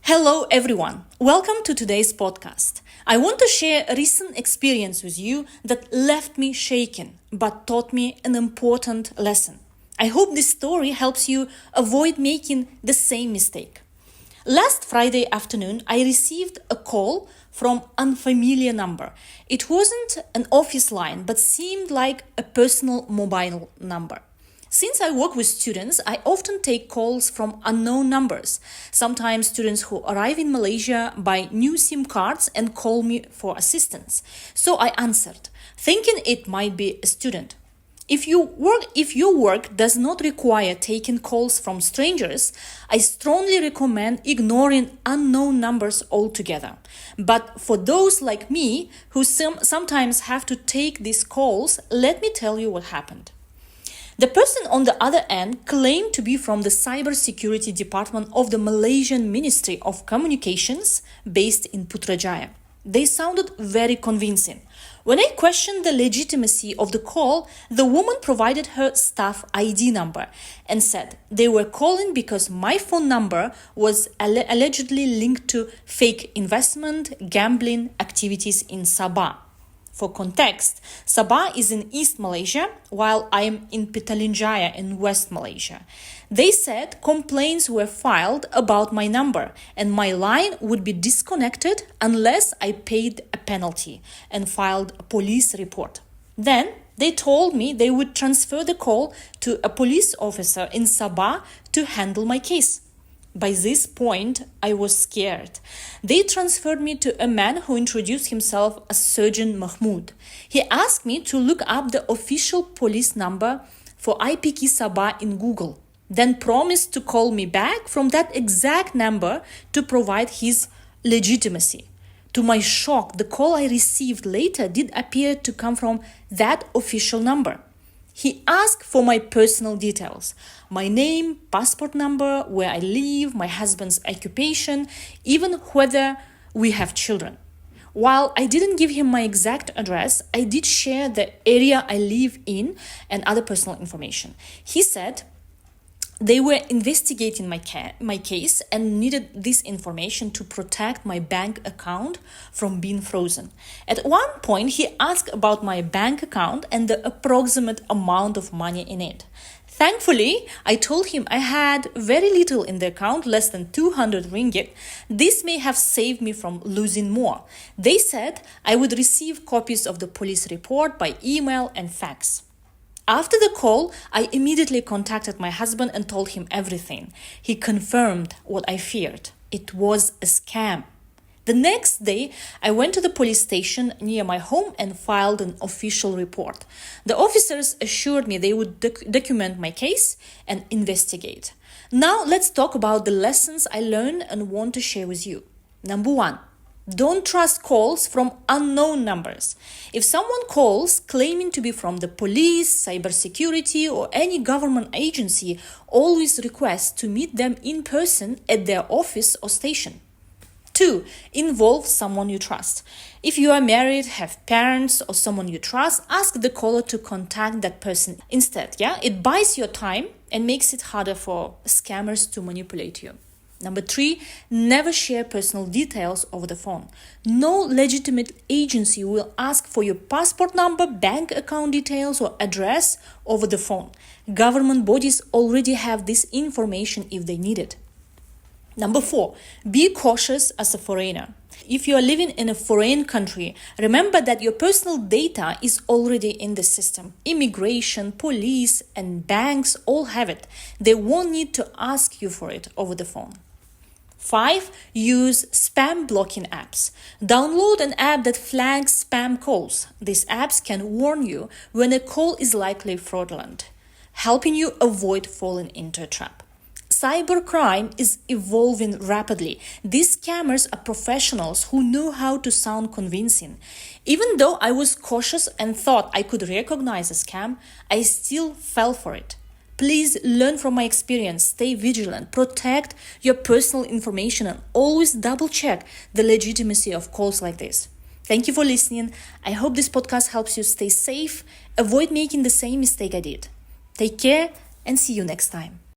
Hello everyone, welcome to today's podcast. I want to share a recent experience with you that left me shaken but taught me an important lesson. I hope this story helps you avoid making the same mistake. Last Friday afternoon, I received a call from unfamiliar number. It wasn't an office line but seemed like a personal mobile number. Since I work with students, I often take calls from unknown numbers. Sometimes students who arrive in Malaysia buy new SIM cards and call me for assistance. So I answered, thinking it might be a student. If your work does not require taking calls from strangers, I strongly recommend ignoring unknown numbers altogether. But for those like me who sometimes have to take these calls, let me tell you what happened. The person on the other end claimed to be from the cybersecurity department of the Malaysian Ministry of Communications based in Putrajaya. They sounded very convincing. When I questioned the legitimacy of the call, the woman provided her staff ID number and said they were calling because my phone number was allegedly linked to fake investment, gambling activities in Sabah. For context, Sabah is in East Malaysia, while I am in Petalinjaya in West Malaysia. They said complaints were filed about my number and my line would be disconnected unless I paid a penalty and filed a police report. Then they told me they would transfer the call to a police officer in Sabah to handle my case. By this point, I was scared. They transferred me to a man who introduced himself as Surgeon Mahmoud. He asked me to look up the official police number for IPK Sabah in Google, then promised to call me back from that exact number to provide his legitimacy. To my shock, the call I received later did appear to come from that official number. He asked for my personal details, my name, passport number, where I live, my husband's occupation, even whether we have children. While I didn't give him my exact address, I did share the area I live in and other personal information. He said they were investigating my case and needed this information to protect my bank account from being frozen. At one point, he asked about my bank account and the approximate amount of money in it. Thankfully, I told him I had very little in the account, less than 200 ringgit. This may have saved me from losing more. They said I would receive copies of the police report by email and fax. After the call, I immediately contacted my husband and told him everything. He confirmed what I feared. It was a scam. The next day, I went to the police station near my home and filed an official report. The officers assured me they would document my case and investigate. Now, let's talk about the lessons I learned and want to share with you. Number 1. Don't trust calls from unknown numbers. If someone calls claiming to be from the police, cybersecurity, or any government agency, always request to meet them in person at their office or station. 2. Involve someone you trust. If you are married, have parents, or someone you trust, ask the caller to contact that person instead. It buys your time and makes it harder for scammers to manipulate you. Number 3, never share personal details over the phone. No legitimate agency will ask for your passport number, bank account details, or address over the phone. Government bodies already have this information if they need it. Number 4, be cautious as a foreigner. If you are living in a foreign country, remember that your personal data is already in the system. Immigration, police, and banks all have it. They won't need to ask you for it over the phone. 5. Use spam blocking apps. Download an app that flags spam calls. These apps can warn you when a call is likely fraudulent, helping you avoid falling into a trap. Cybercrime is evolving rapidly. These scammers are professionals who know how to sound convincing. Even though I was cautious and thought I could recognize a scam, I still fell for it. Please learn from my experience, stay vigilant, protect your personal information, and always double-check the legitimacy of calls like this. Thank you for listening. I hope this podcast helps you stay safe, avoid making the same mistake I did. Take care and see you next time.